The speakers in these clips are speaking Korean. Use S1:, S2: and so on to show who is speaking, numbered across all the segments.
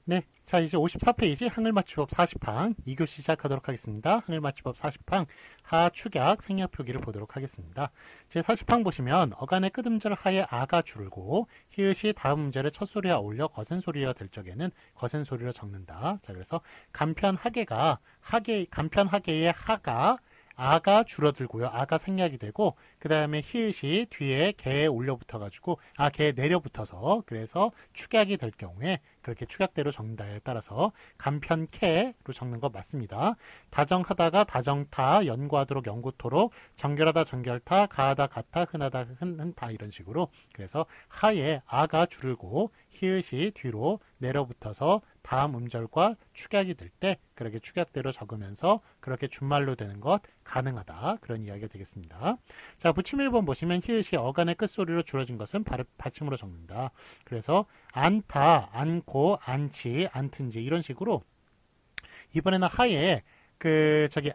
S1: 네, 자 이제 54페이지 항을맞춤법 40항 2교시 시작하도록 하겠습니다. 항을맞춤법 40항 하축약 생략표기를 보도록 하겠습니다. 제 40항 보시면 어간의 끝음절 하에 아가 줄고 히읗이 다음 음절의 첫 소리와 어울려 거센 소리가 될 적에는 거센 소리로 적는다. 자 그래서 간편하게의 하가 아가 줄어들고요. 아가 생략이 되고 그 다음에 히읗이 뒤에 개에 올려붙어가지고 개에 내려붙어서 그래서 축약이 될 경우에 그렇게 축약대로 적는다에 따라서 간편케로 적는 거 맞습니다. 다정하다가 다정타, 연구하도록 연구토록, 정결하다 정결타, 가하다 가타, 흔하다 흔다 이런 식으로 그래서 하에 아가 줄고 히읗이 뒤로 내려붙어서 다음 음절과 축약이 될 때 그렇게 축약대로 적으면서 그렇게 준말로 되는 것 가능하다. 그런 이야기가 되겠습니다. 자, 부침 1번 보시면 히읗이 어간의 끝소리로 줄어진 것은 받침으로 적는다. 그래서 안타, 안고, 안치, 안튼지 이런 식으로 이번에는 하에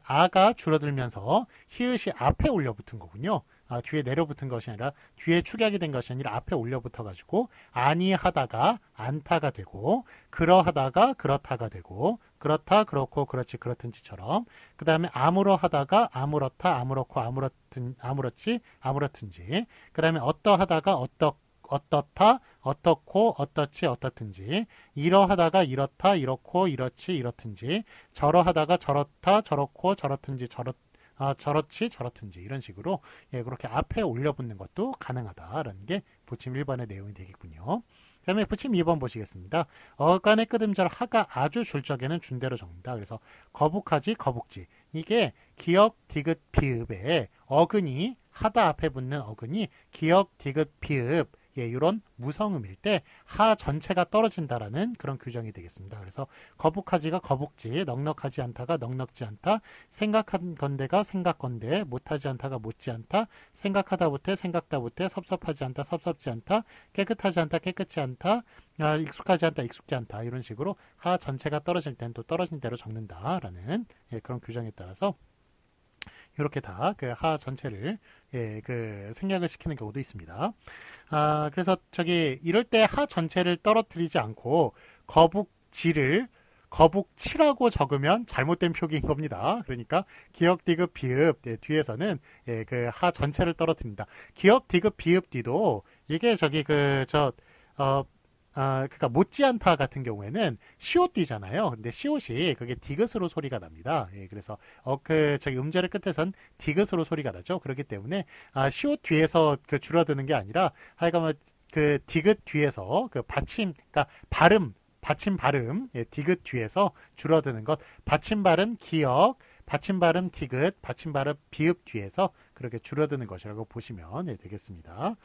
S1: 아가 줄어들면서 히읗이 앞에 올려붙은 거군요. 뒤에 내려붙은 것이 아니라 뒤에 축약이 된 것이 아니라 앞에 올려붙어 가지고 아니하다가 안타가 되고 그러하다가 그렇다가 되고 그렇다 그렇고 그렇지 그렇든지처럼 그 다음에 아무러 하다가 아무렇다 아무렇고 아무렇지 아무렇든지 그 다음에 어떠하다가 어떻다 어떻고 어떻지 어떻든지 이러하다가 이렇다 이렇고 이렇지 이렇든지 저러하다가 저렇다 저렇고 저렇든지 저렇지 저렇든지 이런 식으로 그렇게 앞에 올려붙는 것도 가능하다라는 게 부침 1번의 내용이 되겠군요. 그 다음에 부침 2번 보시겠습니다. 어간의 끝음절 하가 아주 줄 적에는 준대로 적는다. 그래서 거북하지 거북지 이게 기역 디귿 비읍에 어근이 하다 앞에 붙는 어근이 기역 디귿 비읍 이런 무성음일 때 하 전체가 떨어진다라는 그런 규정이 되겠습니다. 그래서 거북하지가 거북지, 넉넉하지 않다가 넉넉지 않다, 생각한 건대가 생각건대, 못하지 않다가 못지 않다, 생각하다 못해 생각다 못해, 섭섭하지 않다 섭섭지 않다, 깨끗하지 않다 깨끗지 않다, 익숙하지 않다 익숙지 않다 이런 식으로 하 전체가 떨어질 땐 또 떨어진 대로 적는다라는 그런 규정에 따라서 이렇게 다 그 하 전체를 생략을 시키는 경우도 있습니다. 그래서 이럴 때 하 전체를 떨어뜨리지 않고 거북치라고 적으면 잘못된 표기인 겁니다. 그러니까 기역 디귿 비읍 뒤에서는 그 하 전체를 떨어뜨린다. 기역 디귿 비읍 뒤도 이게 그러니까 못지않다 같은 경우에는 시옷 뒤잖아요. 근데 시옷이 그게 디귿으로 소리가 납니다. 그래서 음절의 끝에선 디귿으로 소리가 나죠. 그렇기 때문에 시옷 뒤에서 줄어드는 게 아니라 하여간 그 디귿 뒤에서 그러니까 받침 발음 디귿 뒤에서 줄어드는 것 받침 발음 기역 받침 발음 디귿 받침 발음 비읍 뒤에서 그렇게 줄어드는 것이라고 보시면 되겠습니다.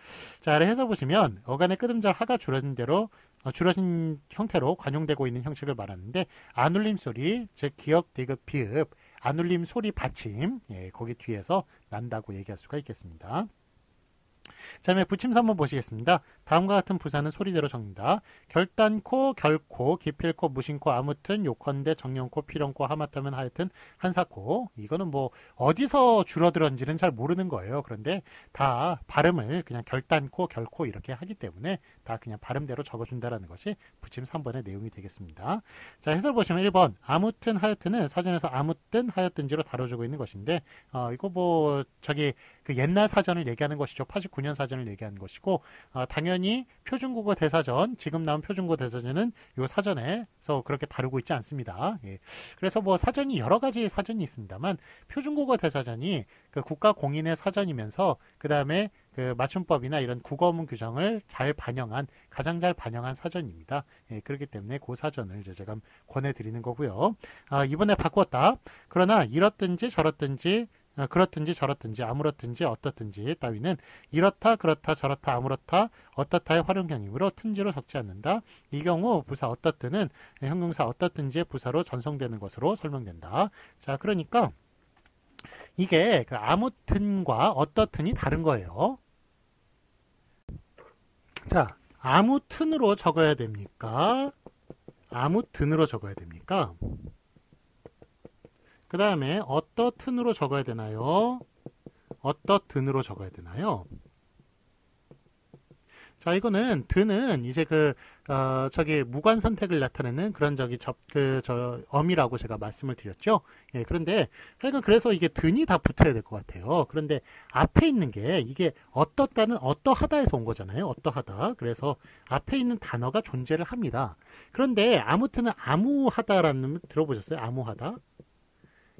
S1: 자, 해서 보시면 어간의 끝음절 하가 줄어진 형태로 관용되고 있는 형식을 말하는데 안울림 소리 즉 기역 디귿 비읍 안울림 소리 받침 거기 뒤에서 난다고 얘기할 수가 있겠습니다. 자, 다음에 부침 3번 보시겠습니다. 다음과 같은 부사는 소리대로 적는다. 결단코, 결코, 기필코, 무심코, 아무튼, 요컨대, 정령코, 필연코, 하마터면 하여튼, 한사코. 이거는 뭐 어디서 줄어들었는지는 잘 모르는 거예요. 그런데 다 발음을 그냥 결단코, 결코 이렇게 하기 때문에 다 그냥 발음대로 적어준다라는 것이 부침 3번의 내용이 되겠습니다. 자, 해설 보시면 1번 아무튼, 하여튼은 사전에서 아무튼, 하여튼지로 다뤄주고 있는 것인데 이거 그 옛날 사전을 얘기하는 것이죠. 89년 사전을 얘기하는 것이고 당연히 표준국어 대사전 지금 나온 표준국어 대사전은 이 사전에서 그렇게 다루고 있지 않습니다. 그래서 뭐 사전이 여러 가지 사전이 있습니다만 표준국어 대사전이 그 국가 공인의 사전이면서 그 다음에 그 맞춤법이나 이런 국어문 규정을 가장 잘 반영한 사전입니다. 그렇기 때문에 그 사전을 이제 제가 권해드리는 거고요. 이번에 바꿨다. 그러나 이렇든지 저렇든지 그렇든지 저렇든지 아무렇든지 어떻든지 따위는 이렇다 그렇다 저렇다 아무렇다 어떻다의 활용형이므로 튼지로 적지 않는다. 이 경우 부사 어떻든은 형용사 어떻든지의 부사로 전송되는 것으로 설명된다. 자, 그러니까 이게 그 아무튼과 어떻든이 다른 거예요. 자, 아무튼으로 적어야 됩니까? 아무튼으로 적어야 됩니까? 그 다음에 어떻든으로 적어야 되나요? 어떻든으로 적어야 되나요? 자, 이거는 드는 이제 저기 무관 선택을 나타내는 그런 어미라고 제가 말씀을 드렸죠. 예, 그런데 하여간 그래서 이게 드니 다 붙어야 될 것 같아요. 그런데 앞에 있는 게 이게 어떻다는 어떠하다에서 온 거잖아요. 어떠하다. 그래서 앞에 있는 단어가 존재를 합니다. 그런데 아무튼 아무하다라는 들어보셨어요? 아무하다?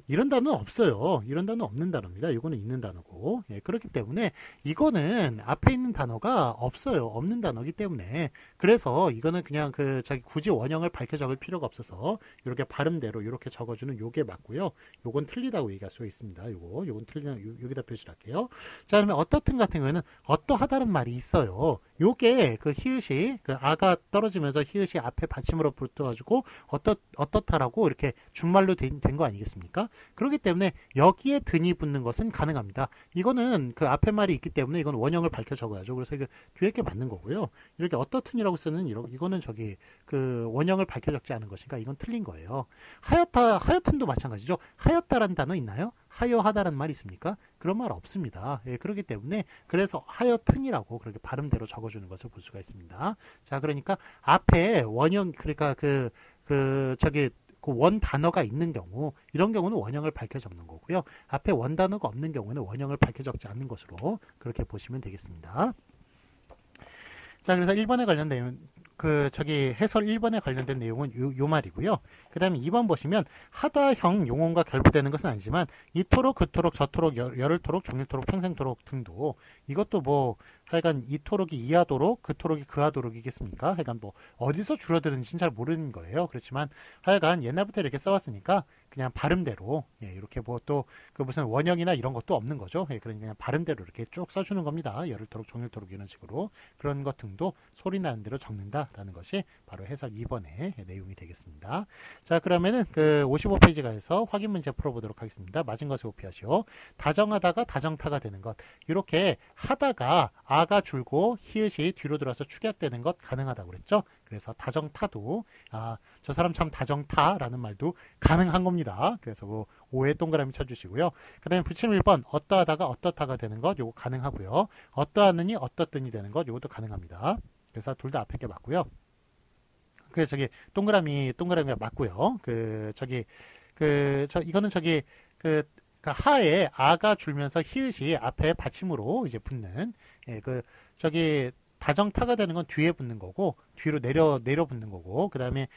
S1: 이런 단어는 없어요. 이런 단어 없는 단어입니다. 이거는 있는 단어고. 예, 그렇기 때문에 이거는 앞에 있는 단어가 없어요. 없는 단어이기 때문에 그래서 이거는 그냥 자기 굳이 원형을 밝혀 적을 필요가 없어서 이렇게 발음대로 이렇게 적어주는 요게 맞고요. 요건 틀리다고 얘기할 수 있습니다. 요건 틀리다 여기다 표시를 할게요. 자, 그러면 어떻든 같은 경우에는 어떠하다는 말이 있어요. 요게 히읗이 아가 떨어지면서 히읗이 앞에 받침으로 붙어가지고 어떻다라고 이렇게 준말로 된 거 아니겠습니까? 그렇기 때문에 여기에 든이 붙는 것은 가능합니다. 이거는 앞에 말이 있기 때문에 이건 원형을 밝혀 적어야죠. 그래서 이거 뒤에 게 맞는 거고요. 이렇게 어떻든이라고 쓰는 이거는 원형을 밝혀 적지 않은 것이니까 이건 틀린 거예요. 하여튼도 마찬가지죠. 하였다라는 단어 있나요? 하여하다라는 말이 있습니까? 그런 말 없습니다. 예, 그렇기 때문에 그래서 하여튼이라고 그렇게 발음대로 적어주는 것을 볼 수가 있습니다. 자, 그러니까 앞에 원형 그러니까 원 단어가 있는 경우 이런 경우는 원형을 밝혀 적는 거고요. 앞에 원 단어가 없는 경우는 원형을 밝혀 적지 않는 것으로 그렇게 보시면 되겠습니다. 자, 그래서 1번에 관련된 해설 1번에 관련된 내용은 요 말이고요. 그 다음에 2번 보시면 하다형 용언과 결부되는 것은 아니지만 이토록 그토록 저토록 열흘토록 종일토록 평생토록 등도 이것도 하여간 이토록이 이하도록 그토록이 그하도록이겠습니까? 하여간 어디서 줄어드는지는 잘 모르는 거예요. 그렇지만 하여간 옛날부터 이렇게 써왔으니까 그냥 발음대로 이렇게 또 무슨 원형이나 이런 것도 없는 거죠. 그러니까 그냥 발음대로 이렇게 쭉 써주는 겁니다. 열흘토록 종일토록 이런 식으로 그런 것 등도 소리 나는 대로 적는다라는 것이 바로 해설 2번의 내용이 되겠습니다. 자, 그러면은 55페이지 가서 확인 문제 풀어보도록 하겠습니다. 맞은 것을 오피하시오. 다정하다가 다정타가 되는 것. 이렇게 하다가 아가 줄고 히읗이 뒤로 들어서 축약되는 것 가능하다고 그랬죠. 그래서 다정타도 저 사람 참 다정타라는 말도 가능한 겁니다. 그래서 5에 동그라미 쳐주시고요. 그 다음에 붙임 1번 어떠하다가 어떻다가 되는 것 요거 가능하고요. 어떠하느니 어떻든이 되는 것 요것도 가능합니다. 그래서 둘 다 앞에 게 맞고요. 동그라미가 맞고요. 이거는 하에 아가 줄면서 히읗이 앞에 받침으로 이제 붙는 다정타가 되는 건 뒤에 붙는 거고 뒤로 내려 붙는 거고 그 다음에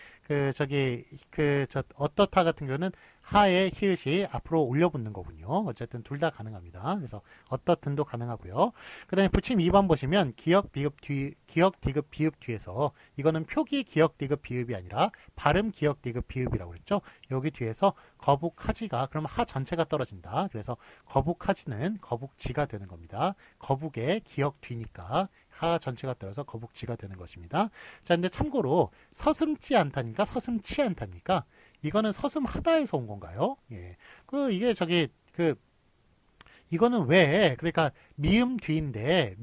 S1: 어떻다 같은 경우는 하에 히읗이 앞으로 올려 붙는 거군요. 어쨌든 둘 다 가능합니다. 그래서 어떻든도 가능하고요. 그 다음에 붙임 2번 보시면 기역 디귿 비읍 뒤에서 이거는 표기 기역 디귿 비읍이 아니라 발음 기역 디귿 비읍이라고 그랬죠. 여기 뒤에서 거북하지가 그러면 하 전체가 떨어진다. 그래서 거북하지는 거북지가 되는 겁니다. 거북의 기역 뒤니까 하 전체가 떨어서 거북지가 되는 것입니다. 자, 근데 참고로 서슴지 않다니까 서슴치 않답니까? 이거는 서슴하다에서 온 건가요? 예. 이거는 왜 그러니까 미음 뒤인데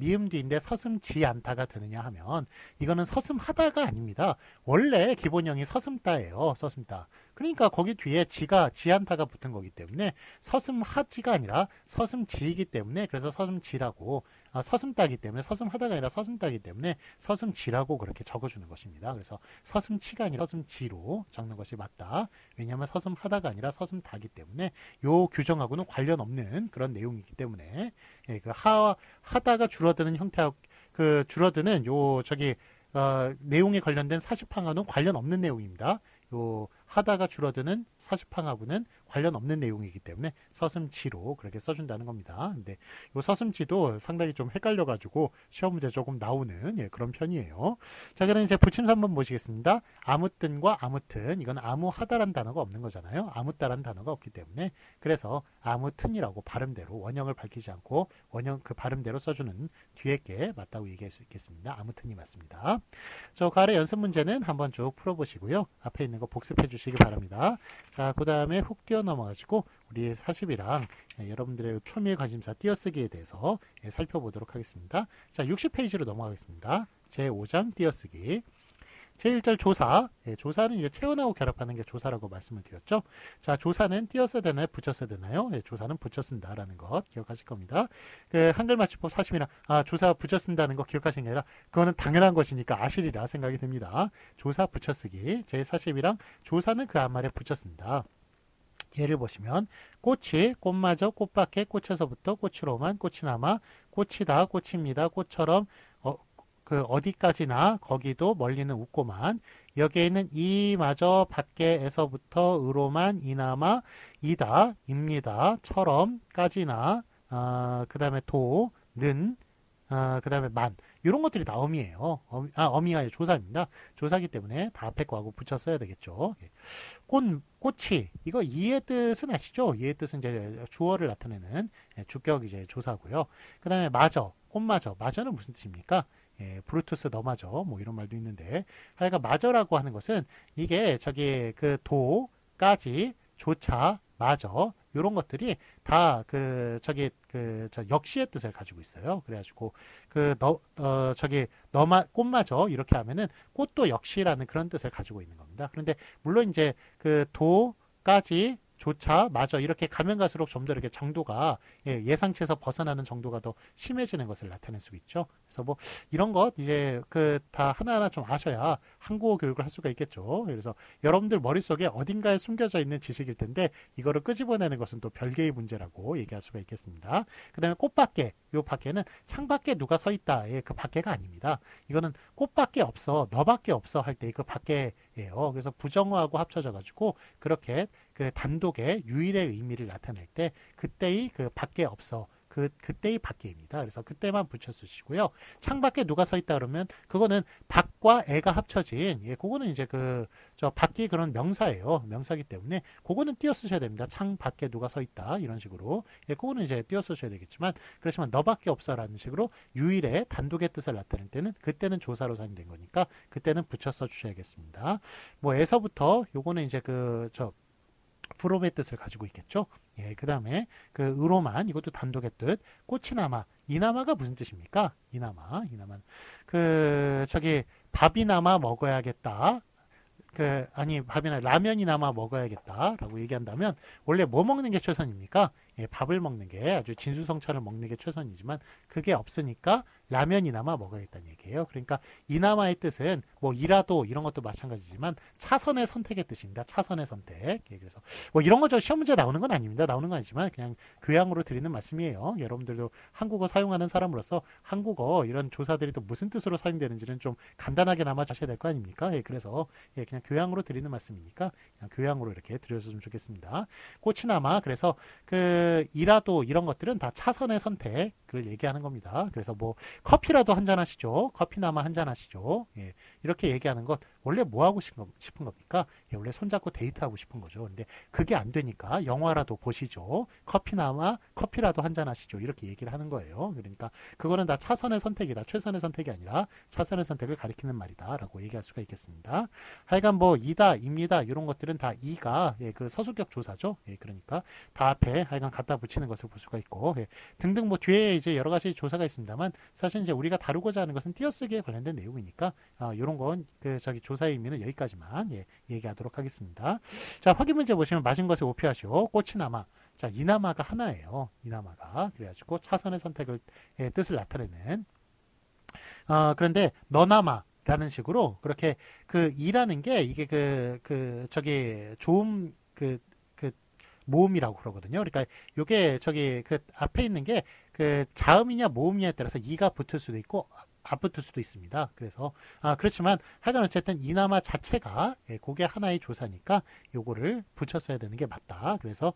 S1: 서슴지 않다가 되느냐 하면 이거는 서슴하다가 아닙니다. 원래 기본형이 서슴따예요. 서슴따. 그러니까 거기 뒤에 지안타가 붙은 거기 때문에 서슴하지가 아니라 서슴지이기 때문에 그래서 서슴지라고 서슴따기 때문에 서슴하다가 아니라 서슴따기 때문에 서슴지라고 그렇게 적어주는 것입니다. 그래서 서슴치가 아니라 서슴지로 적는 것이 맞다. 왜냐하면 서슴하다가 아니라 서슴따기 때문에 요 규정하고는 관련 없는 그런 내용이기 때문에 하다가 줄어드는 형태하고 줄어드는 내용에 관련된 사십항하고는 관련 없는 내용입니다. 하다가 줄어드는 사십항하고는 관련 없는 내용이기 때문에 서슴지로 그렇게 써준다는 겁니다. 근데 이 서슴지도 상당히 좀 헷갈려가지고 시험 문제 조금 나오는 그런 편이에요. 자, 그럼 이제 붙임 3번 보시겠습니다. 아무튼과 아무튼 이건 아무하다라는 단어가 없는 거잖아요. 아무따라는 단어가 없기 때문에 그래서 아무튼이라고 발음대로 원형을 밝히지 않고 원형 발음대로 써주는 뒤에 게 맞다고 얘기할 수 있겠습니다. 아무튼이 맞습니다. 저 아래 연습 문제는 한번 쭉 풀어보시고요. 앞에 있는 거 복습해 주시기 바랍니다. 자, 그 다음에 훅 뛰어 넘어가지고 우리 40이랑 여러분들의 초미의 관심사 띄어쓰기에 대해서 살펴보도록 하겠습니다. 자, 60페이지로 넘어가겠습니다. 제5장 띄어쓰기. 제1절 조사. 예, 조사는 이제 체온하고 결합하는 게 조사라고 말씀을 드렸죠. 자, 조사는 띄어써야 되나요? 붙였어야 되나요? 예, 조사는 붙여 쓴다라는 것 기억하실 겁니다. 그 한글 맞춤법 40이나 조사 붙여 쓴다는 거 기억하신 게 아니라 그거는 당연한 것이니까 아시리라 생각이 듭니다. 조사 붙여 쓰기. 제40이랑 조사는 그 앞말에 붙여 쓴다. 예를 보시면 꽃이 꽃마저 꽃밖에 꽃에서부터 꽃으로만 꽃이 남아 꽃이다 꽃입니다 꽃처럼 어디까지나 거기도 멀리는 웃고만 여기에 있는 이마저 밖에서부터 으로만 이나마 이다 입니다 처럼까지나 그 다음에 도는 그 다음에 만 이런 것들이 다 어미예요. 어미가 아니라 조사입니다. 조사기 때문에 다 앞에 거하고 붙여 써야 되겠죠. 꽃이 이거 이의 뜻은 아시죠? 이의 뜻은 이제 주어를 나타내는 주격 이제 조사고요. 그 다음에 마저 꽃마저 마저는 무슨 뜻입니까? 브루투스 너마저 뭐 이런 말도 있는데 하여간 마저라고 하는 것은 이게 저기 그 도까지 조차 마저 이런 것들이 다 저 역시의 뜻을 가지고 있어요. 그래가지고 꽃마저 이렇게 하면은 꽃도 역시라는 그런 뜻을 가지고 있는 겁니다. 그런데 물론 이제 그 도까지 조차 마저 이렇게 가면 갈수록 좀 더 이렇게 정도가 예상치에서 벗어나는 정도가 더 심해지는 것을 나타낼 수 있죠. 그래서 뭐 이런 것 이제 그 다 하나하나 좀 아셔야 한국어 교육을 할 수가 있겠죠. 그래서 여러분들 머릿속에 어딘가에 숨겨져 있는 지식일 텐데 이거를 끄집어내는 것은 또 별개의 문제라고 얘기할 수가 있겠습니다. 그 다음에 꽃밖에 요 밖에는 창밖에 누가 서 있다. 그 밖에가 아닙니다. 이거는 꽃밖에 없어 너밖에 없어 할 때 그 밖에예요. 그래서 부정어하고 합쳐져 가지고 그렇게 그 단독의 유일의 의미를 나타낼 때 그때의 그 밖에 없어 그때의 밖에입니다. 그래서 그때만 붙여 쓰시고요. 창밖에 누가 서 있다 그러면 그거는 밖과 애가 합쳐진 그거는 이제 저 밖이 그런 명사예요. 명사기 때문에 그거는 띄어 쓰셔야 됩니다. 창 밖에 누가 서 있다 이런 식으로 그거는 이제 띄어 쓰셔야 되겠지만 그렇지만 너밖에 없어라는 식으로 유일의 단독의 뜻을 나타낼 때는 그때는 조사로 사용된 거니까 그때는 붙여 써 주셔야겠습니다. 뭐 에서부터 요거는 이제 프롬의 뜻을 가지고 있겠죠. 그 다음에 그 으로만 이것도 단독의 뜻. 꽃이 남아. 이나마가 무슨 뜻입니까? 이나마는 밥이나마 먹어야겠다. 밥이나 라면이나마 먹어야겠다라고 얘기한다면 원래 뭐 먹는 게 최선입니까? 밥을 먹는 게 아주 진수성찬을 먹는 게 최선이지만 그게 없으니까 라면이나마 먹어야겠다는 얘기예요. 그러니까 이나마의 뜻은 뭐 이라도 이런 것도 마찬가지지만 차선의 선택의 뜻입니다. 차선의 선택. 그래서 뭐 이런 거 저 시험 문제 나오는 건 아닙니다. 나오는 건 아니지만 그냥 교양으로 드리는 말씀이에요. 여러분들도 한국어 사용하는 사람으로서 한국어 이런 조사들이 또 무슨 뜻으로 사용되는지는 좀 간단하게나마 아셔야 될 거 아닙니까? 그래서 그냥 교양으로 드리는 말씀이니까 그냥 교양으로 이렇게 드려주시면 좋겠습니다. 꽃이나마 그래서 이라도 이런 것들은 다 차선의 선택을 얘기하는 겁니다. 그래서 뭐 커피라도 한잔 하시죠. 커피나마 한잔 하시죠. 이렇게 얘기하는 것 원래 뭐 하고 싶은 겁니까? 원래 손잡고 데이트하고 싶은 거죠. 근데 그게 안 되니까 영화라도 보시죠. 커피라도 한잔 하시죠. 이렇게 얘기를 하는 거예요. 그러니까 그거는 다 차선의 선택이다. 최선의 선택이 아니라 차선의 선택을 가리키는 말이다. 라고 얘기할 수가 있겠습니다. 하여간 뭐 이다, 입니다. 이런 것들은 다 이가 그 서술격 조사죠. 그러니까 다 앞에 하여간 갖다 붙이는 것을 볼 수가 있고 등등 뭐 뒤에 이제 여러 가지 조사가 있습니다만 사실 이제 우리가 다루고자 하는 것은 띄어쓰기에 관련된 내용이니까 이런 건 조사의 의미는 여기까지만 얘기하도록 하겠습니다. 자, 확인 문제 보시면 맞은 것을 오피하시오. 꽃이 남아. 자, 이나마가 하나예요. 이나마가. 그래가지고 차선의 선택을 뜻을 나타내는. 그런데 너나마 라는 식으로 그렇게 이라는 게 이게 좋음 모음이라고 그러거든요. 그러니까 요게 앞에 있는 게 자음이냐 모음이냐에 따라서 이가 붙을 수도 있고 안 붙을 수도 있습니다. 그래서 그렇지만 하여간 어쨌든 이나마 자체가 그게 하나의 조사니까 요거를 붙였어야 되는 게 맞다. 그래서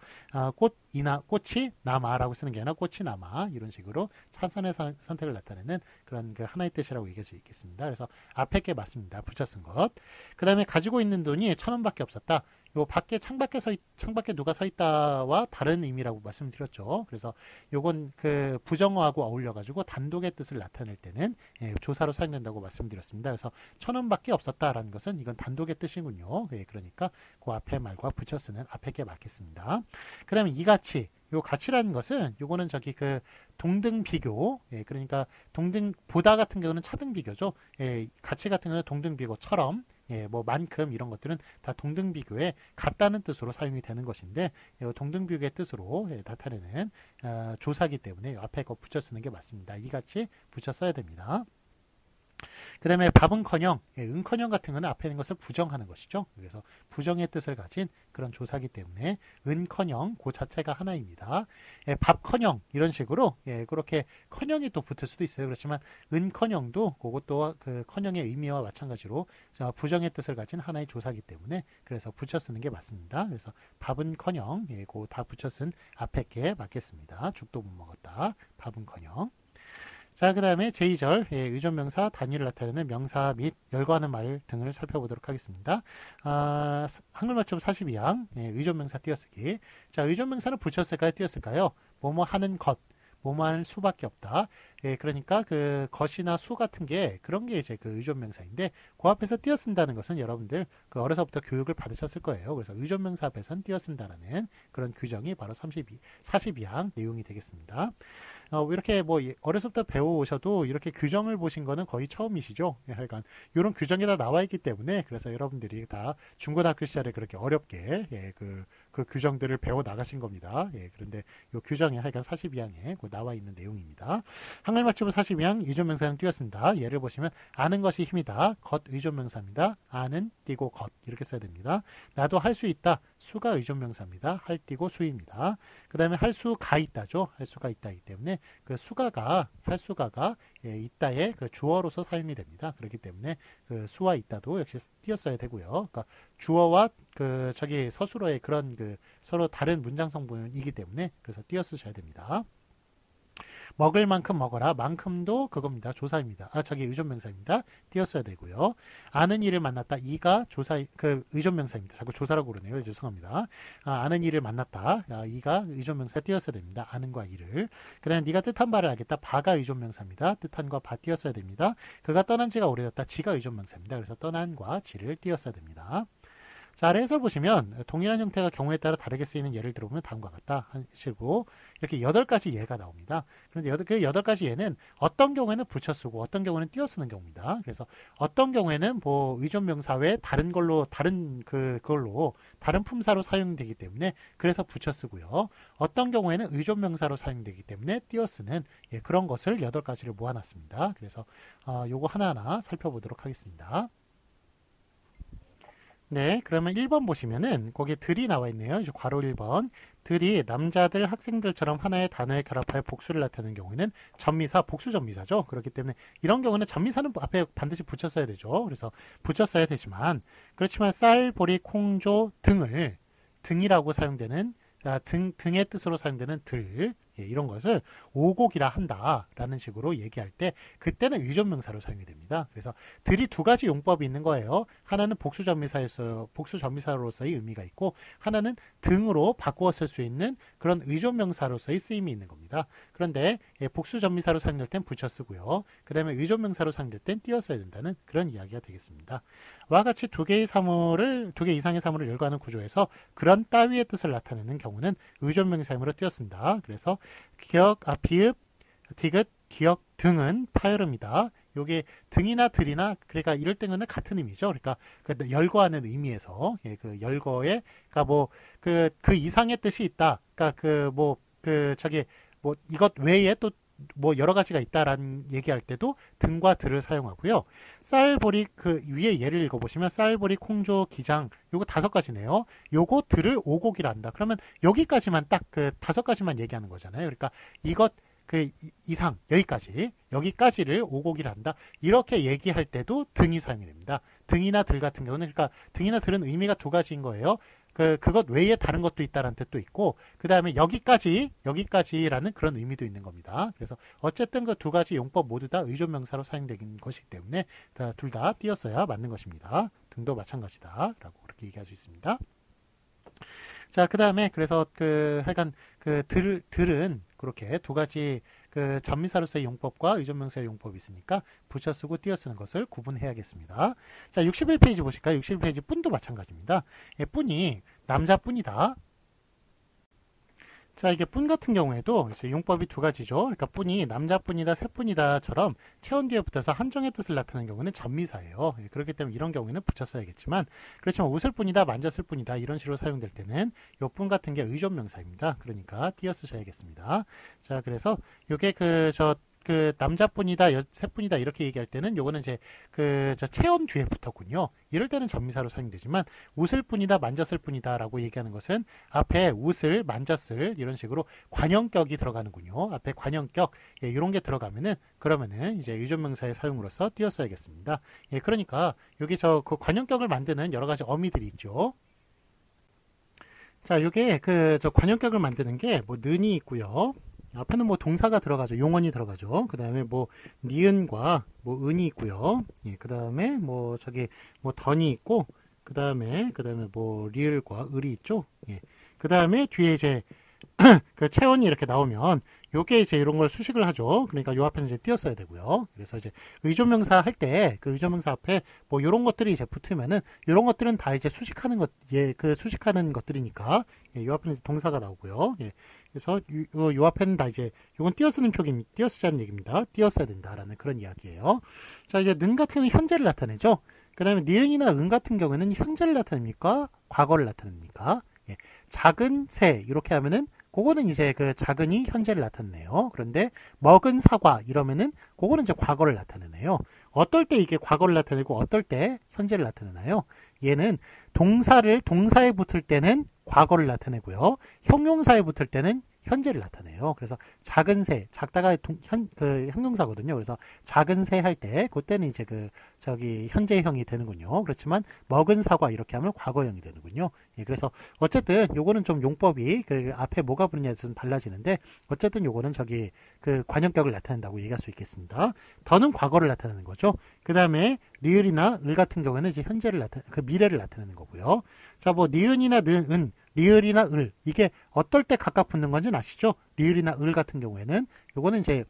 S1: 꽃이 남아라고 쓰는 게 아니라 꽃이 남아 이런 식으로 차선의 선택을 나타내는 그런 하나의 뜻이라고 얘기할 수 있겠습니다. 그래서 앞에 게 맞습니다. 붙여 쓴 것. 그 다음에 가지고 있는 돈이 1,000원밖에 없었다. 요 창밖에 누가 서 있다와 다른 의미라고 말씀드렸죠. 그래서 요건 부정어하고 어울려 가지고 단독의 뜻을 나타낼 때는 조사로 사용된다고 말씀드렸습니다. 그래서 1,000원밖에 없었다라는 것은 이건 단독의 뜻이군요. 그러니까 그 앞에 말과 붙여 쓰는 앞에 게 맞겠습니다. 그 다음에 이같이 요 가치라는 것은 요거는 동등 비교, 그러니까 보다 같은 경우는 차등 비교죠. 가치 같은 경우는 동등 비교처럼 예, 뭐 만큼 이런 것들은 다 동등비교에 같다는 뜻으로 사용이 되는 것인데 동등비교의 뜻으로 나타내는 조사기 때문에 앞에 거 붙여 쓰는 게 맞습니다. 이같이 붙여 써야 됩니다. 그 다음에 밥은커녕, 은커녕 같은 거는 앞에 있는 것을 부정하는 것이죠. 그래서 부정의 뜻을 가진 그런 조사기 때문에 은커녕 그 자체가 하나입니다. 밥커녕 이런 식으로 그렇게 커녕이 또 붙을 수도 있어요. 그렇지만 은커녕도 그것도 그 커녕의 의미와 마찬가지로 부정의 뜻을 가진 하나의 조사기 때문에 그래서 붙여 쓰는 게 맞습니다. 그래서 밥은커녕 그 다 붙여 쓴 앞에 게 맞겠습니다. 죽도 못 먹었다. 밥은커녕. 자, 그 다음에 제2절 의존명사 단위를 나타내는 명사 및 열거하는 말 등을 살펴보도록 하겠습니다. 한글 맞춤 42항 의존명사 띄어쓰기. 자, 의존명사는 붙였을까요? 띄었을까요? 뭐뭐 하는 것, 뭐뭐 하는 수밖에 없다. 그러니까 그 것이나 수 같은 게 그런 게 이제 그 의존명사인데 그 앞에서 띄어쓴다는 것은 여러분들 그 어려서부터 교육을 받으셨을 거예요. 그래서 의존명사 앞에서는 띄어쓴다라는 그런 규정이 바로 42항 내용이 되겠습니다. 이렇게 뭐 어려서부터 배워오셔도 이렇게 규정을 보신 거는 거의 처음이시죠. 하여간 이런 규정이 다 나와 있기 때문에 그래서 여러분들이 다 중고등학교 시절에 그렇게 어렵게 그 규정들을 배워 나가신 겁니다. 그런데 이 규정이 하여간 42항에 나와 있는 내용입니다. 한글 맞춤은 42항 의존명사는 띄었습니다. 예를 보시면 아는 것이 힘이다. 것 의존명사입니다. 아는 띄고 것 이렇게 써야 됩니다. 나도 할 수 있다. 수가 의존명사입니다. 할 띄고 수입니다. 그 다음에 할 수가 있다죠. 할 수가 있다이기 때문에 그 수가가 할 수가가 있다의 그 주어로서 사용이 됩니다. 그렇기 때문에 그 수와 있다도 역시 띄었어야 되고요. 그러니까 주어와 그 저기 서술어의 그런 그 서로 다른 문장 성분이기 때문에 그래서 띄었으셔야 됩니다. 먹을 만큼 먹어라. 만큼도 그겁니다. 조사입니다. 저기 의존명사입니다. 띄었어야 되고요. 아는 이를 만났다. 이가 조사 그 의존명사입니다. 자꾸 조사라고 그러네요. 죄송합니다. 아는 이를 만났다. 이가 의존명사 띄었어야 됩니다. 아는과 이를. 그다음에 네가 뜻한 바를 알겠다. 바가 의존명사입니다. 뜻한과 바 띄었어야 됩니다. 그가 떠난 지가 오래됐다. 지가 의존명사입니다. 그래서 떠난과 지를 띄었어야 됩니다. 자, 아래에서 보시면 동일한 형태가 경우에 따라 다르게 쓰이는 예를 들어보면 다음과 같다 하시고 이렇게 8가지 예가 나옵니다. 그런데 그 8가지 예는 어떤 경우에는 붙여 쓰고 어떤 경우에는 띄어 쓰는 경우입니다. 그래서 어떤 경우에는 뭐 의존명사 외에 다른 걸로 그걸로 다른 품사로 사용되기 때문에 그래서 붙여 쓰고요. 어떤 경우에는 의존명사로 사용되기 때문에 띄어 쓰는 그런 것을 8가지를 모아놨습니다. 그래서 요거 하나하나 살펴보도록 하겠습니다. 네, 그러면 1번 보시면은 거기에 들이 나와 있네요. 이제 괄호 1번. 들이 남자들, 학생들처럼 하나의 단어에 결합하여 복수를 나타내는 경우에는 전미사, 복수 전미사죠. 그렇기 때문에 이런 경우는 전미사는 앞에 반드시 붙였어야 되죠. 그래서 붙였어야 되지만 그렇지만 쌀, 보리, 콩조 등을 등이라고 사용되는 등의 뜻으로 사용되는 들 이런 것을 오곡이라 한다라는 식으로 얘기할 때 그때는 의존명사로 사용이 됩니다. 그래서 들이 2가지 용법이 있는 거예요. 하나는 복수전미사로서의 의미가 있고 하나는 등으로 바꾸어 쓸 수 있는 그런 의존명사로서의 쓰임이 있는 겁니다. 그런데 복수전미사로 사용될 땐 붙여 쓰고요. 그 다음에 의존명사로 사용될 땐 띄어 써야 된다는 그런 이야기가 되겠습니다. 와 같이 2개 이상의 사물을 열거하는 구조에서 그런 따위의 뜻을 나타내는 경우는 의존명사임으로 띄어 쓴다. 그래서 비읍, 디귿, 기역 등은 파열음이다. 요게 등이나 들이나 그러니까 이럴 때는 같은 의미죠. 그러니까 그 열거하는 의미에서 그 열거에 그러니까 뭐 그 이상의 뜻이 있다. 그러니까 이것 외에 또 뭐 여러 가지가 있다라는 얘기할 때도 등과 들을 사용하고요. 쌀보리 그 위에 예를 읽어보시면 쌀보리 콩조 기장 요거 5가지네요. 요거 들을 오곡이라 한다. 그러면 여기까지만 딱 그 5가지만 얘기하는 거잖아요. 그러니까 이것 그 이상 여기까지를 오곡이라 한다. 이렇게 얘기할 때도 등이 사용이 됩니다. 등이나 들 같은 경우는 그러니까 등이나 들은 의미가 2가지인 거예요. 그것 외에 다른 것도 있다라는 뜻도 있고 그 다음에 여기까지라는 그런 의미도 있는 겁니다. 그래서 어쨌든 그 2가지 용법 모두 다 의존명사로 사용되는 것이기 때문에 둘 다 띄었어야 맞는 것입니다. 등도 마찬가지다 라고 그렇게 얘기할 수 있습니다. 자, 그 다음에 그래서 하여간 들은 그렇게 2가지 그 전미사로서의 용법과 의존명사의 용법이 있으니까 붙여 쓰고 띄어 쓰는 것을 구분해야겠습니다. 자, 61페이지 보실까요? 61페이지 뿐도 마찬가지입니다. 뿐이 남자뿐이다. 자, 이게 뿐 같은 경우에도 이제 용법이 두 가지죠. 그러니까 뿐이 남자뿐이다, 새뿐이다처럼 체온 뒤에 붙어서 한정의 뜻을 나타내는 경우는 전미사예요. 예, 그렇기 때문에 이런 경우에는 붙였어야겠지만, 그렇지만 웃을 뿐이다, 만졌을 뿐이다 이런 식으로 사용될 때는 요 뿐 같은 게 의존명사입니다. 그러니까 띄어 쓰셔야겠습니다. 자, 그래서 요게 그 남자뿐이다, 새뿐이다 이렇게 얘기할 때는 요거는 이제 저 체온 뒤에 붙었군요. 이럴 때는 전미사로 사용되지만 웃을 뿐이다, 만졌을 뿐이다라고 얘기하는 것은 앞에 웃을, 만졌을 이런 식으로 관형격이 들어가는군요. 앞에 관형격 예, 이런 게 들어가면은 그러면은 이제 의존명사의 사용으로서 띄어 써야겠습니다. 예, 그러니까 여기 그 관형격을 만드는 여러 가지 어미들이 있죠. 자, 요게 저 관형격을 만드는 게 뭐 는이 있고요. 앞에는 뭐 동사가 들어가죠. 용언이 들어가죠. 그 다음에 뭐 니은과 뭐 은이 있고요. 예, 그 다음에 뭐 뭐 던이 있고, 그 다음에 뭐 리을과 을이 있죠. 예, 그 다음에 뒤에 이제 그 체온이 이렇게 나오면 요게 이제 이런 걸 수식을 하죠. 그러니까 요 앞에서 이제 띄었어야 되고요. 그래서 이제 의존명사 할 때 그 의존명사 앞에 뭐 요런 것들이 이제 붙으면은 요런 것들은 다 이제 수식하는 것, 예, 그 수식하는 것들이니까 예, 요 앞에는 이제 동사가 나오고요. 예, 그래서 요 앞에는 다 이제 요건 띄어쓰는 표기, 띄어쓰자는 얘기입니다. 띄었어야 된다라는 그런 이야기예요. 자, 이제 는 같은 경우는 현재를 나타내죠. 그 다음에 니은이나 은 같은 경우에는 현재를 나타냅니까? 과거를 나타냅니까? 예, 작은 새 이렇게 하면은 그거는 이제 그 작은이 현재를 나타내네요. 그런데 먹은 사과 이러면은 그거는 이제 과거를 나타내네요. 어떨 때 이게 과거를 나타내고 어떨 때 현재를 나타내나요? 얘는 동사에 붙을 때는 과거를 나타내고요. 형용사에 붙을 때는 현재를 나타내요. 그래서 작은 새, 작다가 형용사거든요. 그래서 작은 새 할 때, 그때는 이제 현재형이 되는군요. 그렇지만 먹은 사과 이렇게 하면 과거형이 되는군요. 예, 그래서 어쨌든 요거는 좀 용법이 앞에 뭐가 붙느냐에 좀 달라지는데, 어쨌든 요거는 관형격을 나타낸다고 얘기할 수 있겠습니다. 더는 과거를 나타내는 거죠. 그 다음에 리을이나 을 같은 경우에는 이제 미래를 나타내는 거고요. 자, 뭐 니은이나 은, 리을이나 을 이게 어떨 때 각각 붙는 건지 아시죠? 리을이나 을 같은 경우에는 요거는 이제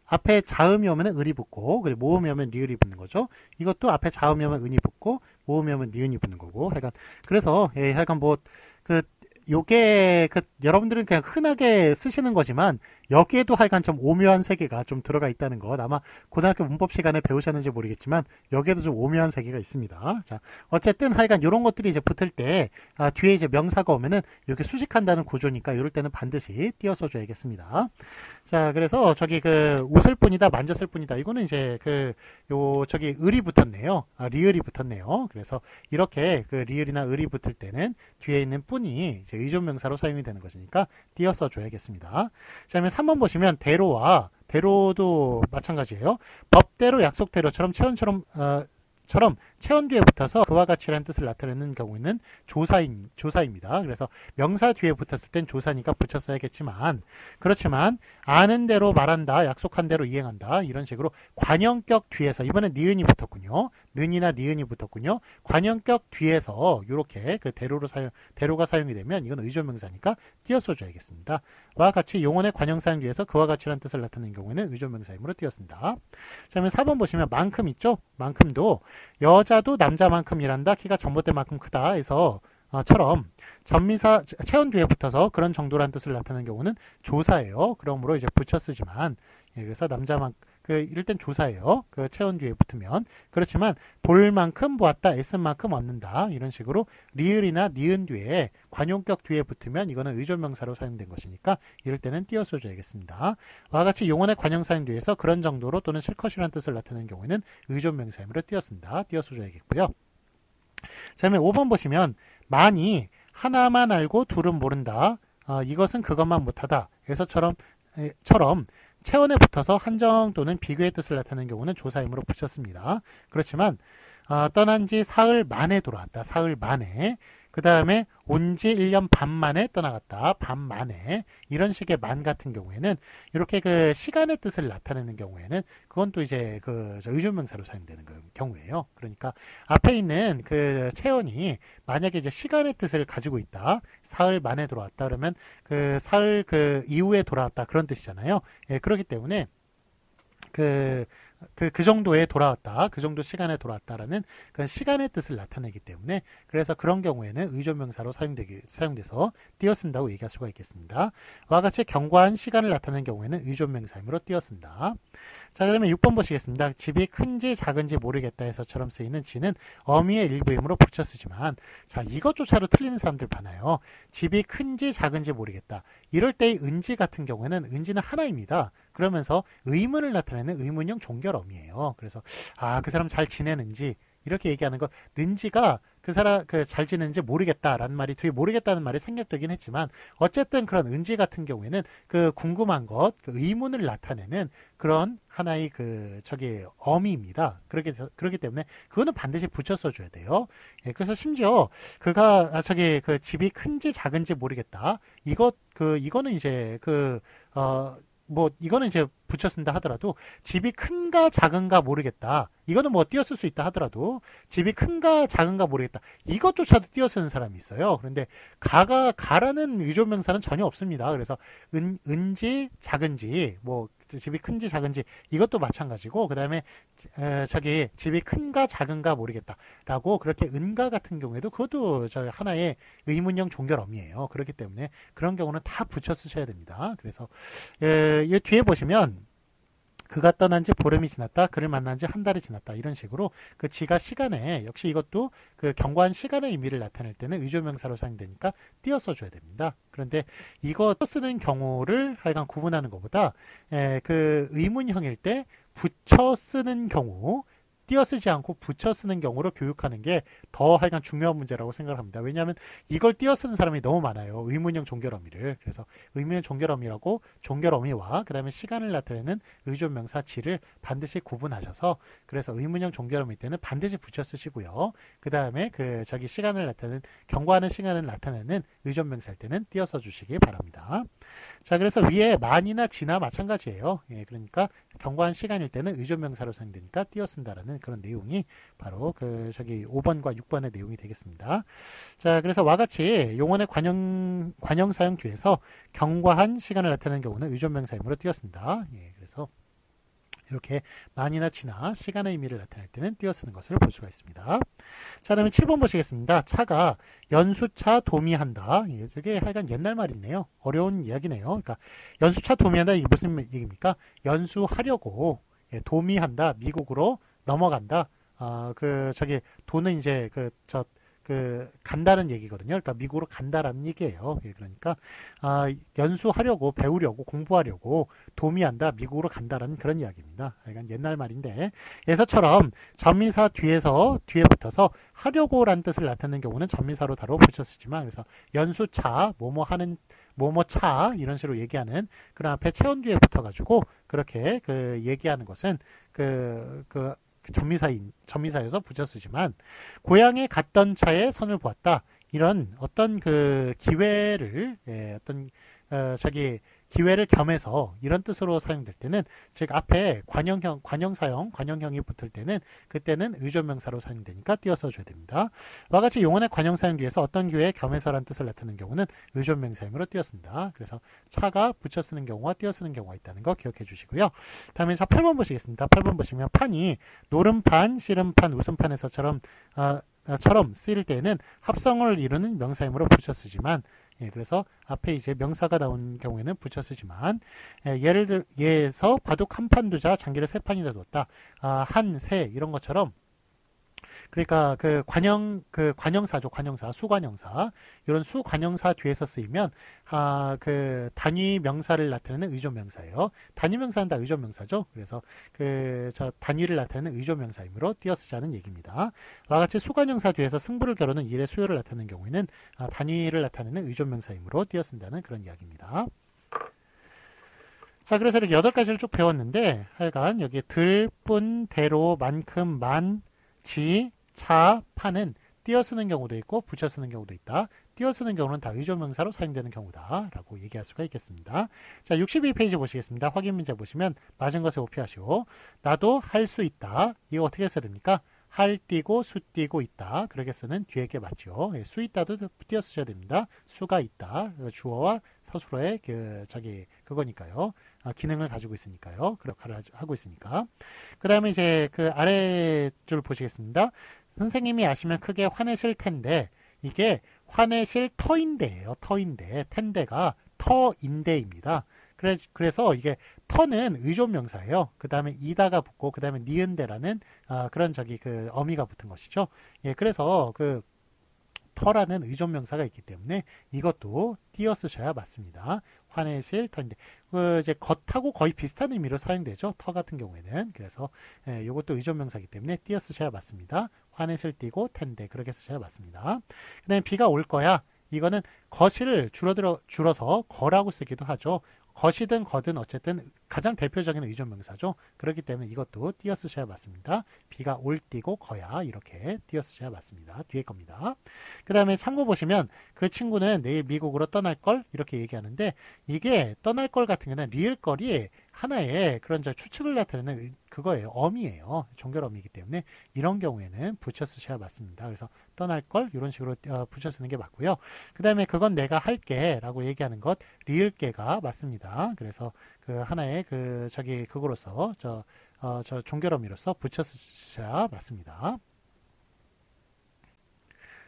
S1: 앞에 자음이 오면 을이 붙고, 그리고 모음이 오면 리을이 붙는 거죠. 이것도 앞에 자음이 오면 은이 붙고, 모음이 오면 니은이 붙는 거고, 하여간, 그래서, 예, 하여간 요게, 여러분들은 그냥 흔하게 쓰시는 거지만, 여기에도 하여간 좀 오묘한 세계가 좀 들어가 있다는 것, 아마 고등학교 문법 시간에 배우셨는지 모르겠지만, 여기에도 좀 오묘한 세계가 있습니다. 자, 어쨌든 하여간 요런 것들이 이제 붙을 때, 뒤에 이제 명사가 오면은, 이렇게 수식한다는 구조니까, 이럴 때는 반드시 띄어서 줘야겠습니다. 자, 그래서 웃을 뿐이다, 만졌을 뿐이다. 이거는 이제 을이 붙었네요. 리을이 붙었네요. 그래서 이렇게 리을이나 을이 붙을 때는 뒤에 있는 뿐이 이제 의존명사로 사용이 되는 것이니까 띄어서 줘야겠습니다. 자, 그러면 3번 보시면 대로도 마찬가지예요. 법대로 약속대로처럼 체온 뒤에 붙어서 그와 같이라는 뜻을 나타내는 경우에는 조사입니다. 그래서 명사 뒤에 붙었을 땐 조사니까 붙였어야겠지만, 그렇지만 아는 대로 말한다, 약속한 대로 이행한다 이런 식으로 관형격 뒤에서, 이번엔 니은이 붙었군요. 는이나 니은이 붙었군요. 관형격 뒤에서 이렇게 대로가 사용이 되면 이건 의존명사니까 띄어써 줘야겠습니다. 와 같이 용언의 관형사용 뒤에서 그와 같이라는 뜻을 나타내는 경우에는 의존명사이므로 띄었습니다. 자, 그러면 4번 보시면 만큼 있죠? 만큼도 여자도 남자만큼 일한다. 키가 전봇대만큼 크다. 해서 처럼 전미사 체온 뒤에 붙어서 그런 정도란 뜻을 나타내는 경우는 조사예요. 그러므로 이제 붙여 쓰지만, 예, 그래서 이럴 땐 조사예요. 체온 뒤에 붙으면. 그렇지만 볼 만큼 보았다, 애쓴 만큼 얻는다 이런 식으로 리을이나 니은 뒤에 관용격 뒤에 붙으면 이거는 의존명사로 사용된 것이니까 이럴 때는 띄어써 줘야겠습니다. 와 같이 용언의 관형 사용 뒤에서 그런 정도로 또는 실컷이라는 뜻을 나타내는 경우에는 의존명사이므로 띄어쓴다. 띄어써 줘야겠고요. 자, 그러면 5번 보시면 만이 하나만 알고 둘은 모른다. 이것은 그것만 못하다. 에서처럼 체온에 붙어서 한정 또는 비교의 뜻을 나타내는 경우는 조사임으로 붙였습니다. 그렇지만 떠난 지 사흘 만에 돌아왔다. 사흘 만에. 그 다음에 온 지 1년 반 만에 떠나갔다. 반 만에. 이런 식의 만 같은 경우에는 이렇게 시간의 뜻을 나타내는 경우에는 그건 또 이제 의존명사로 사용되는 경우예요. 그러니까 앞에 있는 체온이 만약에 이제 시간의 뜻을 가지고 있다. 사흘 만에 돌아왔다. 그러면 사흘 이후에 돌아왔다. 그런 뜻이잖아요. 예, 그렇기 때문에 그 정도에 돌아왔다, 그 정도 시간에 돌아왔다라는 그런 시간의 뜻을 나타내기 때문에 그래서 그런 경우에는 의존명사로 사용돼서 띄어쓴다고 얘기할 수가 있겠습니다. 와 같이 경과한 시간을 나타내는 경우에는 의존명사이므로 띄어쓴다. 자, 그러면 6번 보시겠습니다. 집이 큰지 작은지 모르겠다 해서처럼 쓰이는 지는 어미의 일부이므로 붙여 쓰지만, 자, 이것조차도 틀리는 사람들 많아요. 집이 큰지 작은지 모르겠다. 이럴 때의 은지 같은 경우에는 은지는 하나입니다. 그러면서 의문을 나타내는 의문형 종결어미예요. 그래서 그 사람 잘 지내는지 이렇게 얘기하는 거, 는지가 그 사람 잘 지내는지 모르겠다라는 말이 뒤에 모르겠다는 말이 생략되긴 했지만 어쨌든 그런 은지 같은 경우에는 그 궁금한 것, 그 의문을 나타내는 그런 하나의 어미입니다. 그렇기 때문에 그거는 반드시 붙여 써줘야 돼요. 예, 그래서 심지어 그가 그 집이 큰지 작은지 모르겠다. 이거는 이제 이거는 이제 붙여 쓴다 하더라도 집이 큰가 작은가 모르겠다. 이거는 띄어 쓸 수 있다 하더라도 집이 큰가 작은가 모르겠다. 이것조차도 띄어 쓰는 사람이 있어요. 그런데 가라는 의존명사는 전혀 없습니다. 그래서 은지 작은지 집이 큰지 작은지 이것도 마찬가지고 그다음에 집이 큰가 작은가 모르겠다라고 그렇게 은가 같은 경우에도 그것도 하나의 의문형 종결어미예요. 그렇기 때문에 그런 경우는 다 붙여 쓰셔야 됩니다. 그래서 이 뒤에 보시면 그가 떠난 지 보름이 지났다. 그를 만난 지 한 달이 지났다. 이런 식으로 그 지가 시간에 역시 이것도 그 경과한 시간의 의미를 나타낼 때는 의조명사로 사용되니까 띄어 써줘야 됩니다. 그런데 이거 쓰는 경우를 하여간 구분하는 것보다 그 의문형일 때 붙여 쓰는 경우 띄어 쓰지 않고 붙여 쓰는 경우로 교육하는 게 더 하여간 중요한 문제라고 생각합니다. 왜냐하면 이걸 띄어 쓰는 사람이 너무 많아요. 의문형 종결어미를. 그래서 의문형 종결어미라고 종결어미와 그 다음에 시간을 나타내는 의존명사 지를 반드시 구분하셔서 그래서 의문형 종결어미 때는 반드시 붙여 쓰시고요. 그 다음에 시간을 나타내는 경과하는 시간을 나타내는 의존명사일 때는 띄어 써주시기 바랍니다. 자, 그래서 위에 만이나 지나 마찬가지예요. 예, 그러니까 경과한 시간일 때는 의존명사로 사용되니까 띄어 쓴다라는 그런 내용이 바로 5번과 6번의 내용이 되겠습니다. 자, 그래서 와 같이 용언의 관형 사용 뒤에서 경과한 시간을 나타내는 경우는 의존명사이므로 띄어 쓴다. 예, 그래서 이렇게 만이나 지나 시간의 의미를 나타낼 때는 띄어 쓰는 것을 볼 수가 있습니다. 자, 그러면 7번 보시겠습니다. 차가 연수차 도미한다. 이게 하여간 옛날 말이네요. 어려운 이야기네요. 그러니까 연수차 도미한다. 이게 무슨 얘기입니까? 연수하려고 도미한다. 미국으로 넘어간다. 도는 이제 간다는 얘기거든요. 그러니까 미국으로 간다라는 얘기예요. 예, 그러니까 연수하려고 배우려고 공부하려고 도미한다 미국으로 간다라는 그런 이야기입니다. 그러니까 옛날 말인데 예서처럼 전미사 뒤에 붙어서 하려고라는 뜻을 나타내는 경우는 전미사로 바로 붙여 쓰지만 그래서 연수차 뭐뭐하는 뭐뭐차 이런 식으로 얘기하는 그런 앞에 체온 뒤에 붙어가지고 그렇게 얘기하는 것은 전미사여서 붙여 쓰지만 고향에 갔던 차에 선을 보았다. 이런 어떤 기회를 기회를 겸해서 이런 뜻으로 사용될 때는 즉 앞에 관형형이 붙을 때는 그때는 의존명사로 사용되니까 띄어 써줘야 됩니다. 와 같이 용언의 관형사용 뒤에서 어떤 기회에 겸해서라는 뜻을 나타내는 경우는 의존명사이므로 띄어 쓴다. 그래서 차가 붙여 쓰는 경우와 띄어 쓰는 경우가 있다는 거 기억해 주시고요. 다음에 8번 보시겠습니다. 8번 보시면 판이 노름판, 씨름판, 웃음판에서처럼 쓰일 때에는 합성을 이루는 명사이므로 붙여 쓰지만 그래서 앞에 이제 명사가 나온 경우에는 붙여 쓰지만 예에서 바둑 한 판 두자 장기를 세 판이나 뒀다. 한, 세 이런 것처럼 그러니까 관형사죠. 관형사, 수관형사. 이런 수관형사 뒤에서 쓰이면 단위 명사를 나타내는 의존명사예요. 단위 명사는 다 의존명사죠. 그래서 단위를 나타내는 의존명사이므로 띄어 쓰자는 얘기입니다. 와 같이 수관형사 뒤에서 승부를 겨루는 일의 수요를 나타내는 경우에는 단위를 나타내는 의존명사이므로 띄어 쓴다는 그런 이야기입니다. 자, 그래서 이렇게 8가지를 쭉 배웠는데 하여간 여기 들, 뿐, 대로, 만큼, 만, 지, 차, 파는 띄어 쓰는 경우도 있고 붙여 쓰는 경우도 있다. 띄어 쓰는 경우는 다 의존명사로 사용되는 경우다 라고 얘기할 수가 있겠습니다. 자, 62페이지 보시겠습니다. 확인 문제 보시면 맞은 것에 오피하시오. 나도 할 수 있다. 이거 어떻게 써야 됩니까? 할 띄고 수 띄고 있다. 그렇게 쓰는 뒤에 게 맞죠. 예, 수 있다도 띄어 쓰셔야 됩니다. 수가 있다. 주어와 서술어의 그거니까요. 기능을 가지고 있으니까요. 그 역할을 하고 있으니까. 그 다음에 이제 그 아래 줄 보시겠습니다. 선생님이 아시면 크게 화내실 텐데 이게 화내실 터인데예요. 터인데 텐데가 터인데입니다. 그래서 이게 터는 의존명사예요. 그 다음에 이다가 붙고 그 다음에 니은데라는 그런 그 어미가 붙은 것이죠. 예, 그래서 그 터라는 의존명사가 있기 때문에 이것도 띄어 쓰셔야 맞습니다. 화내실 터인데 이제 겉하고 거의 비슷한 의미로 사용되죠. 터 같은 경우에는. 그래서 이것도 의존명사이기 때문에 띄어 쓰셔야 맞습니다. 화내실 띄고 텐데 그렇게 쓰셔야 맞습니다. 그 다음에 비가 올 거야. 이거는 것을 줄어서 거라고 쓰기도 하죠. 것이든 거든 어쨌든 가장 대표적인 의존명사죠. 그렇기 때문에 이것도 띄어 쓰셔야 맞습니다. 비가 올 띄고 거야 이렇게 띄어 쓰셔야 맞습니다. 뒤에 겁니다. 그 다음에 참고 보시면 그 친구는 내일 미국으로 떠날 걸 이렇게 얘기하는데 이게 떠날 걸 같은 경우는 리을걸이 하나의 그런 추측을 나타내는 그거예요. 어미예요. 종결 어미이기 때문에 이런 경우에는 붙여 쓰셔야 맞습니다. 그래서 떠날 걸 이런 식으로 붙여 쓰는 게 맞고요. 그 다음에 그건 내가 할게 라고 얘기하는 것 리을게가 맞습니다. 그래서 그 하나의 그거로서 저 종결 어미로서 붙여 쓰셔야 맞습니다.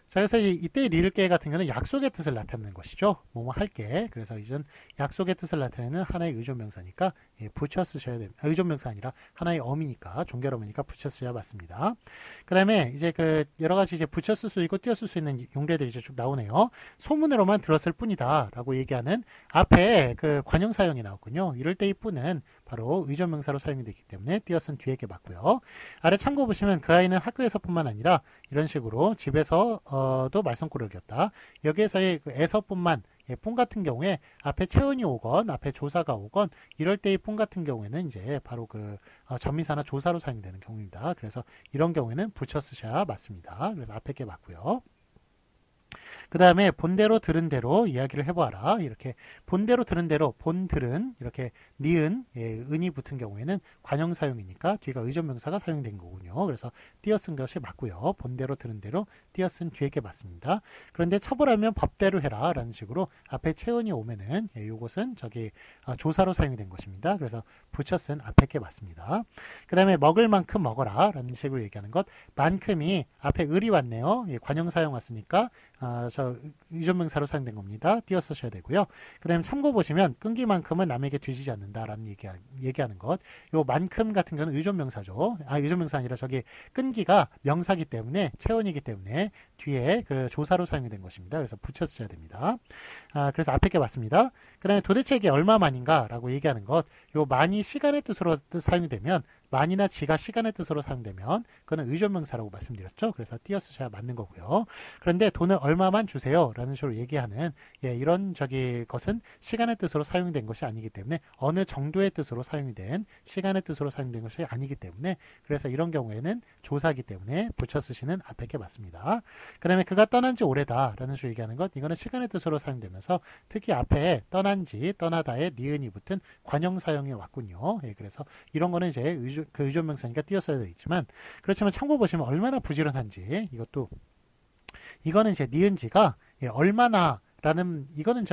S1: 자, 그래서 이때 리을게 같은 경우는 약속의 뜻을 나타내는 것이죠. 뭐뭐 할게. 그래서 이전 약속의 뜻을 나타내는 하나의 의존명사니까 붙여 쓰셔야 됩니다. 의존명사 아니라 하나의 어미니까 종결어미니까 붙여 쓰셔야 맞습니다. 그 다음에 이제 그 여러 가지 이제 붙여 쓸 수 있고 띄어 쓸 수 있는 용례들이 이제 쭉 나오네요. 소문으로만 들었을 뿐이다라고 얘기하는 앞에 그 관용 사용이 나왔군요. 이럴 때 이 뿐은 바로 의존명사로 사용이 되기 때문에 띄어 쓴 뒤에 게 맞고요. 아래 참고 보시면 그 아이는 학교에서뿐만 아니라 이런 식으로 집에서도 말썽꾸러기 겼다. 여기에서의 그 에서뿐만 뿐 같은 경우에 앞에 체온이 오건 앞에 조사가 오건 이럴 때의 뿐 같은 경우에는 이제 바로 그 전미사나 조사로 사용되는 경우입니다. 그래서 이런 경우에는 붙여 쓰셔야 맞습니다. 그래서 앞에 게 맞고요. 그 다음에 본대로 들은 대로 이야기를 해보아라. 이렇게 본대로 들은 대로 본들은 이렇게 니은 은이 붙은 경우에는 관용 사용이니까 뒤가 의존명사가 사용된 거군요. 그래서 띄어 쓴 것이 맞고요. 본대로 들은 대로 띄어 쓴 뒤에 게 맞습니다. 그런데 처벌하면 법대로 해라 라는 식으로 앞에 체온이 오면은 이것은 조사로 사용이 된 것입니다. 그래서 붙여 쓴 앞에 게 맞습니다. 그 다음에 먹을 만큼 먹어라 라는 식으로 얘기하는 것 만큼이 앞에 을이 왔네요. 관용 사용 왔으니까 의존명사로 사용된 겁니다. 띄어 쓰셔야 되고요. 그 다음에 참고 보시면 끈기만큼은 남에게 뒤지지 않는다라는 얘기하는 것. 요 만큼 같은 경우는 의존명사죠. 의존명사 아니라 끈기가 명사기 때문에 체온이기 때문에 뒤에 그 조사로 사용이 된 것입니다. 그래서 붙여 쓰셔야 됩니다. 그래서 앞에 게 맞습니다. 그 다음에 도대체 이게 얼마만인가라고 얘기하는 것. 요 만이 시간의 뜻으로 사용이 되면 만이나 지가 시간의 뜻으로 사용되면 그거는 의존명사라고 말씀드렸죠. 그래서 띄어 쓰셔야 맞는 거고요. 그런데 돈을 얼마만 주세요 라는 식으로 얘기하는 이런 것은 시간의 뜻으로 사용된 것이 아니기 때문에 어느 정도의 뜻으로 사용이 된 시간의 뜻으로 사용된 것이 아니기 때문에 그래서 이런 경우에는 조사이기 때문에 붙여 쓰시는 앞에 게 맞습니다. 그 다음에 그가 떠난 지 오래다 라는 식으로 얘기하는 것 이거는 시간의 뜻으로 사용되면서 특히 앞에 떠난지 떠나다의 니은이 붙은 관용 사용이 왔군요. 그래서 이런 거는 이제 의존명사니까 띄어 써야 되겠지만 그렇지만 참고 보시면 얼마나 부지런한지 이거는 이제 니은지가 얼마나 라는 이거는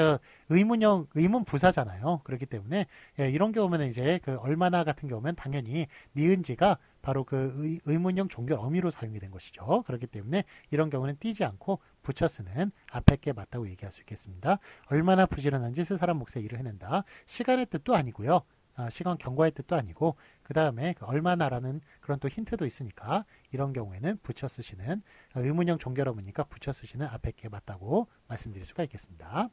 S1: 의문 부사잖아요. 그렇기 때문에 이런 경우면 이제 그 얼마나 같은 경우면 당연히 니은지가 바로 그 의문형 종결 어미로 사용이 된 것이죠. 그렇기 때문에 이런 경우는 띄지 않고 붙여 쓰는 앞에 게 맞다고 얘기할 수 있겠습니다. 얼마나 부지런한지 스사람 몫에 일을 해낸다. 시간의 뜻도 아니고요. 시간 경과의 뜻도 아니고 그 다음에 얼마나라는 그런 또 힌트도 있으니까 이런 경우에는 붙여 쓰시는 의문형 종결어문이니까 붙여 쓰시는 앞에 게 맞다고 말씀드릴 수가 있겠습니다.